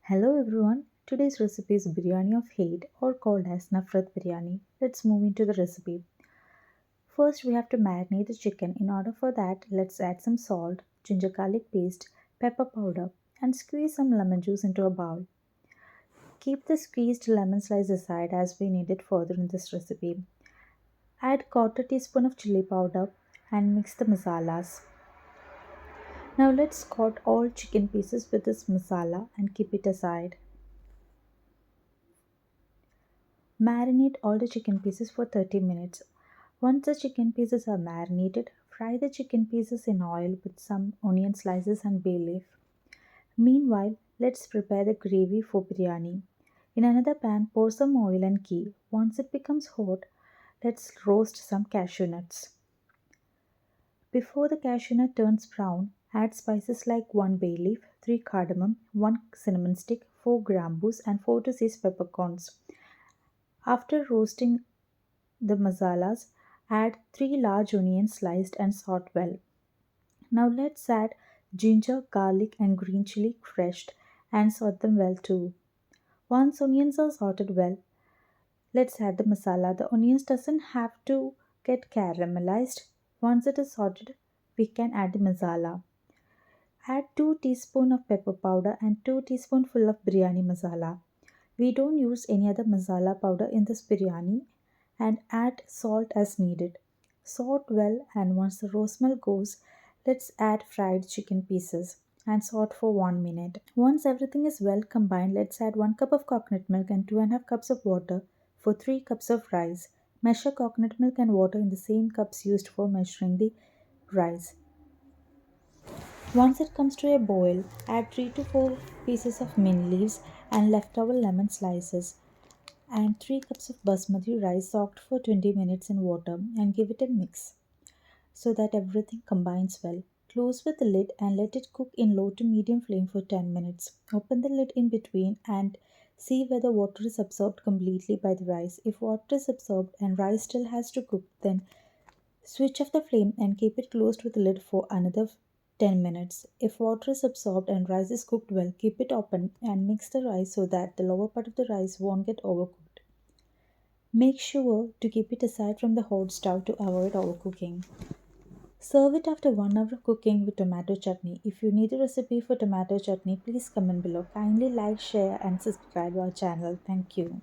Hello everyone. Today's recipe is biryani of hate or called as Nafrath biryani. Let's move into the recipe. First we have to marinate the chicken. In order for that, let's add some salt, ginger garlic paste, pepper powder and squeeze some lemon juice into a bowl. Keep the squeezed lemon slice aside as we need it further in this recipe. Add quarter teaspoon of chili powder and mix the masalas. Now let's coat all chicken pieces with this masala and keep it aside. Marinate all the chicken pieces for 30 minutes. Once the chicken pieces are marinated, fry the chicken pieces in oil with some onion slices and bay leaf. Meanwhile, let's prepare the gravy for biryani. In another pan, pour some oil and ghee. Once it becomes hot, let's roast some cashew nuts. Before the cashew nut turns brown, add spices like 1 bay leaf, 3 cardamom, 1 cinnamon stick, 4 grambus, and 4 to 6 peppercorns. After roasting the masalas, add 3 large onions sliced and saute well. Now let's add ginger, garlic and green chili crushed and saute them well too. Once onions are sauteed well, let's add the masala. The onions doesn't have to get caramelized. Once it is sauteed, we can add the masala. Add 2 teaspoons of pepper powder and 2 teaspoonful of biryani masala. We don't use any other masala powder in this biryani and add salt as needed. Saute well and once the roast smell goes, let's add fried chicken pieces and saute for 1 minute. Once everything is well combined, let's add 1 cup of coconut milk and 2.5 cups of water for 3 cups of rice. Measure coconut milk and water in the same cups used for measuring the rice. Once it comes to a boil, add 3 to 4 pieces of mint leaves and leftover lemon slices and 3 cups of basmati rice soaked for 20 minutes in water and give it a mix so that everything combines well. Close with the lid and let it cook in low to medium flame for 10 minutes. Open the lid in between and see whether water is absorbed completely by the rice. If water is absorbed and rice still has to cook, then switch off the flame and keep it closed with the lid for another 10 minutes. If water is absorbed and rice is cooked well, keep it open and mix the rice so that the lower part of the rice won't get overcooked. Make sure to keep it aside from the hot stove to avoid overcooking. Serve it after 1 hour of cooking with tomato chutney. If you need a recipe for tomato chutney, please comment below. Kindly like, share and subscribe our channel. Thank you.